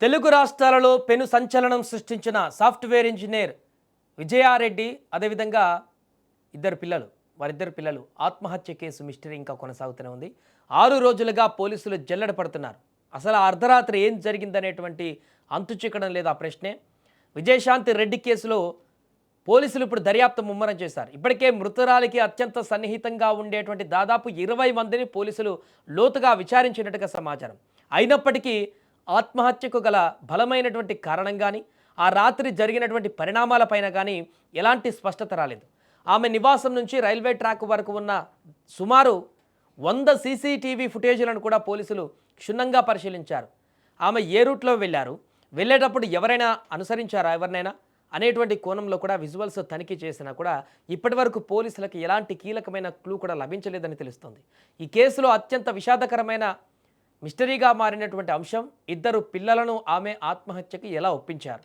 తెలుగు రాష్ట్రాలలో పెను సంచలనం సృష్టించిన సాఫ్ట్వేర్ ఇంజనీర్ విజయారెడ్డి అదేవిధంగా వారిద్దరు పిల్లలు ఆత్మహత్య కేసు మిస్టరీ ఇంకా కొనసాగుతూనే ఉంది. 6 రోజులుగా పోలీసులు జల్లెడ పడుతున్నారు. అసలు ఆ అర్ధరాత్రి ఏం జరిగిందనేటువంటి అంతు చిక్కడం లేదు ఆ ప్రశ్నే. విజయశాంతి రెడ్డి కేసులో పోలీసులు ఇప్పుడు దర్యాప్తు ముమ్మరం చేశారు. ఇప్పటికే మృతురాలికి అత్యంత సన్నిహితంగా ఉండేటువంటి దాదాపు 20 మందిని పోలీసులు లోతుగా విచారించినట్టుగా సమాచారం. అయినప్పటికీ ఆత్మహత్యకు గల బలమైనటువంటి కారణం కానీ ఆ రాత్రి జరిగినటువంటి పరిణామాలపైన కానీ ఎలాంటి స్పష్టత రాలేదు. ఆమె నివాసం నుంచి రైల్వే ట్రాక్ వరకు ఉన్న సుమారు 100 సీసీటీవీ ఫుటేజీలను కూడా పోలీసులు క్షుణ్ణంగా పరిశీలించారు. ఆమె ఏ రూట్లో వెళ్ళేటప్పుడు ఎవరైనా అనుసరించారా ఎవరినైనా అనేటువంటి కోణంలో కూడా విజువల్స్ తనిఖీ చేసినా కూడా ఇప్పటివరకు పోలీసులకు ఎలాంటి కీలకమైన క్లూ కూడా లభించలేదని తెలుస్తోంది. ఈ కేసులో అత్యంత విషాదకరమైన మిస్టరీగా మారినటువంటి అంశం ఇద్దరు పిల్లలను ఆమె ఆత్మహత్యకి ఎలా ఒప్పించారు,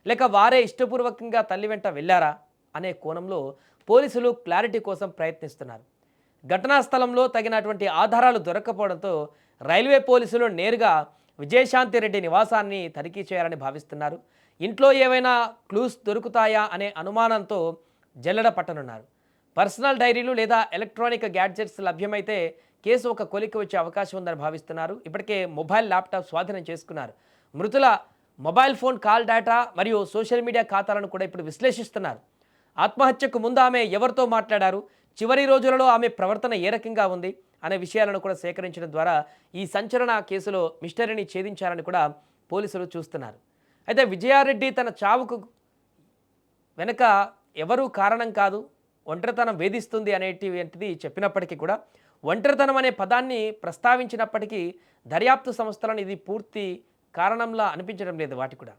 లేక వారే ఇష్టపూర్వకంగా తల్లి వెంట వెళ్ళారా అనే కోణంలో పోలీసులు క్లారిటీ కోసం ప్రయత్నిస్తున్నారు. ఘటనా స్థలంలో తగినటువంటి ఆధారాలు దొరక్కపోవడంతో రైల్వే పోలీసులు నేరుగా విజయశాంతి రెడ్డి నివాసాన్ని తనిఖీ చేయాలని భావిస్తున్నారు. ఇంట్లో ఏవైనా క్లూస్ దొరుకుతాయా అనే అనుమానంతో జల్లెడ పట్టనున్నారు. పర్సనల్ డైరీలు లేదా ఎలక్ట్రానిక్ గ్యాడ్జెట్స్ లభ్యమైతే కేసు ఒక కొలిక్కి వచ్చే అవకాశం ఉందని భావిస్తున్నారు. ఇప్పటికే మొబైల్ ల్యాప్టాప్ స్వాధీనం చేసుకున్నారు. మృతుల మొబైల్ ఫోన్ కాల్ డేటా మరియు సోషల్ మీడియా ఖాతాలను కూడా ఇప్పుడు విశ్లేషిస్తున్నారు. ఆత్మహత్యకు ముందు ఆమె ఎవరితో మాట్లాడారు, చివరి రోజులలో ఆమె ప్రవర్తన ఏ రకంగా ఉంది అనే విషయాలను కూడా సేకరించడం ద్వారా ఈ సంచలన కేసులో మిస్టరీని ఛేదించాలని కూడా పోలీసులు చూస్తున్నారు. అయితే విజయారెడ్డి తన చావుకు వెనుక ఎవరూ కారణం కాదు, ఒంటరితనం వేధిస్తుంది అనేటిది చెప్పినప్పటికీ కూడా ఒంటరితనం అనే పదాన్ని ప్రస్తావించినప్పటికీ దర్యాప్తు సంస్థలను ఇది పూర్తి కారణంలా అనిపించడం లేదు. వాటి కూడా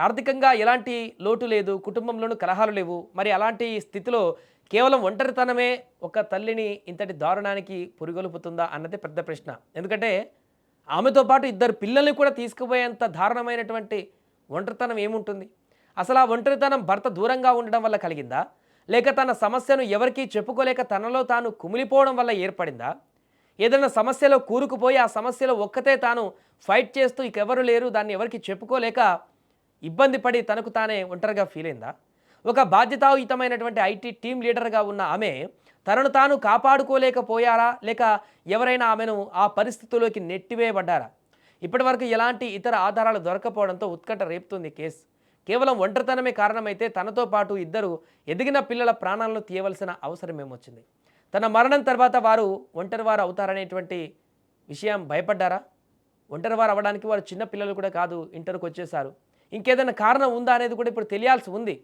ఆర్థికంగా ఎలాంటి లోటు లేదు, కుటుంబంలోనూ కలహాలు లేవు. మరి అలాంటి స్థితిలో కేవలం ఒంటరితనమే ఒక తల్లిని ఇంతటి దారుణానికి పురిగొల్పుతుందా అన్నది పెద్ద ప్రశ్న. ఎందుకంటే ఆమెతో పాటు ఇద్దరు పిల్లల్ని కూడా తీసుకుపోయేంత దారుణమైనటువంటి ఒంటరితనం ఏముంటుంది? అసలు ఆ ఒంటరితనం భర్త దూరంగా ఉండడం వల్ల కలిగిందా, లేక తన సమస్యను ఎవరికీ చెప్పుకోలేక తనలో తాను కుమిలిపోవడం వల్ల ఏర్పడిందా? ఏదైనా సమస్యలో కూరుకుపోయి ఆ సమస్యలో ఒక్కతే తాను ఫైట్ చేస్తూ ఇకెవరు లేరు, దాన్ని ఎవరికి చెప్పుకోలేక ఇబ్బంది పడి తనకు తానే ఒంటరిగా ఫీల్ అయిందా? ఒక బాధ్యతాయుతమైనటువంటి ఐటీ టీమ్ లీడర్గా ఉన్న ఆమె తనను తాను కాపాడుకోలేకపోయారా, లేక ఎవరైనా ఆమెను ఆ పరిస్థితుల్లోకి నెట్టివేయబడ్డారా? ఇప్పటివరకు ఎలాంటి ఇతర ఆధారాలు దొరకపోవడంతో ఉత్కంఠ రేపుతుంది కేసు. కేవలం ఒంటరితనమే కారణమైతే తనతో పాటు ఇద్దరు ఎదిగిన పిల్లల ప్రాణాలను తీయవలసిన అవసరం ఏమొచ్చింది? తన మరణం తర్వాత వారు ఒంటరివారు అవుతారనేటువంటి విషయం భయపడ్డారా? ఒంటరివారు అవ్వడానికి వారు చిన్న పిల్లలు కూడా కాదు, ఇంటర్కి వచ్చేసారు. ఇంకేదైనా కారణం ఉందా అనేది కూడా ఇప్పుడు తెలియాల్సి ఉంది.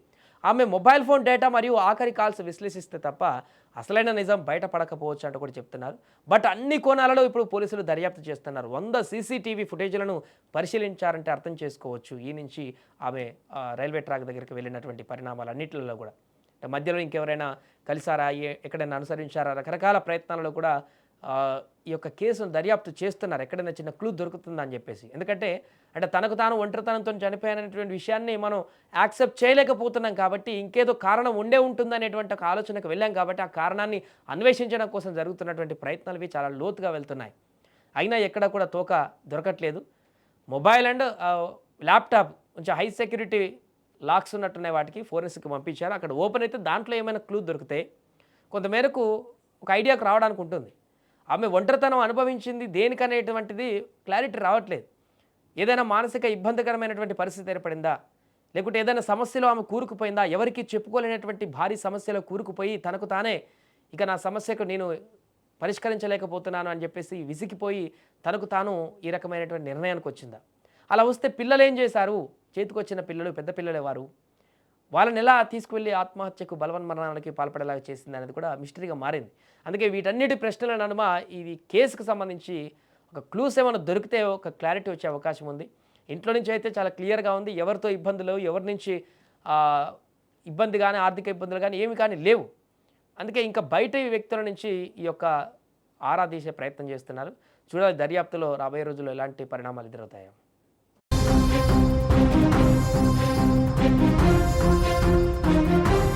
ఆమె మొబైల్ ఫోన్ డేటా మరియు ఆఖరి కాల్స్ విశ్లేషిస్తే తప్ప అసలైన నిజం బయటపడకపోవచ్చు అంటూ కూడా చెప్తున్నారు. బట్ అన్ని కోణాలలో ఇప్పుడు పోలీసులు దర్యాప్తు చేస్తున్నారు. 100 సీసీటీవీ ఫుటేజ్లను పరిశీలించారంటే అర్థం చేసుకోవచ్చు ఈ నుంచి ఆమె రైల్వే ట్రాక్ దగ్గరికి వెళ్ళినటువంటి పరిణామాలన్నింటిలో కూడా. మధ్యలో ఇంకెవరైనా కలిసారా, ఎక్కడైనా అనుసరించారా, రకరకాల ప్రయత్నాలలో కూడా ఈ యొక్క కేసును దర్యాప్తు చేస్తున్నారు. ఎక్కడైనా చిన్న క్లూ దొరుకుతుందా అని చెప్పేసి. ఎందుకంటే తనకు తాను ఒంటరితనంతో చనిపోయాననేటువంటి విషయాన్ని మనం యాక్సెప్ట్ చేయలేకపోతున్నాం కాబట్టి ఇంకేదో కారణం ఉంటుందనేటువంటి ఒక ఆలోచనకు వెళ్ళాం కాబట్టి ఆ కారణాన్ని అన్వేషించడం కోసం జరుగుతున్నటువంటి ప్రయత్నాలు ఇవి చాలా లోతుగా వెళ్తున్నాయి. అయినా ఎక్కడ కూడా తోక దొరకట్లేదు. మొబైల్ అండ్ ల్యాప్టాప్ కొంచెం హై సెక్యూరిటీ లాక్స్ ఉన్నట్టున్నాయి, వాటికి ఫోరెన్సిక్ పంపించారు. అక్కడ ఓపెన్ అయితే దాంట్లో ఏమైనా క్లూ దొరికితే కొంతమేరకు ఒక ఐడియాకు రావడానికి ఉంటుంది. ఆమె ఒంటరితనం అనుభవించింది దేనికనేటువంటిది క్లారిటీ రావట్లేదు. ఏదైనా మానసిక ఇబ్బందికరమైనటువంటి పరిస్థితి ఏర్పడిందా, లేకుంటే ఏదైనా సమస్యలో ఆమె కూరుకుపోయిందా, ఎవరికి చెప్పుకోలేనటువంటి భారీ సమస్యలో కూరుకుపోయి తనకు తానే ఇక నా సమస్యకు నేను పరిష్కరించలేకపోతున్నాను అని చెప్పేసి విసిగిపోయి తనకు తాను ఈ రకమైనటువంటి నిర్ణయానికి వచ్చిందా? అలా వస్తే పిల్లలు ఏం చేశారు? చేతికొచ్చిన పిల్లలు పెద్ద పిల్లలే వారు. వాళ్ళని ఎలా తీసుకువెళ్ళి ఆత్మహత్యకు బలవన్మరణాలకి పాల్పడేలాగా చేసింది అనేది కూడా మిస్టరీగా మారింది. అందుకే వీటన్నిటి ప్రశ్నల నడుమ ఇది కేసుకు సంబంధించి ఒక క్లూస్ ఏమైనా దొరికితే ఒక క్లారిటీ వచ్చే అవకాశం ఉంది. ఇంట్లో నుంచి అయితే చాలా క్లియర్గా ఉంది. ఎవరితో ఇబ్బందులు, ఎవరి నుంచి ఇబ్బంది కానీ, ఆర్థిక ఇబ్బందులు కానీ ఏమి కానీ లేవు. అందుకే ఇంకా బయట వ్యక్తుల నుంచి ఈ యొక్క ఆరా తీసే ప్రయత్నం చేస్తున్నారు. చూడాలి దర్యాప్తులో రాబోయే రోజుల్లో ఎలాంటి పరిణామాలు ఎదురవుతాయో.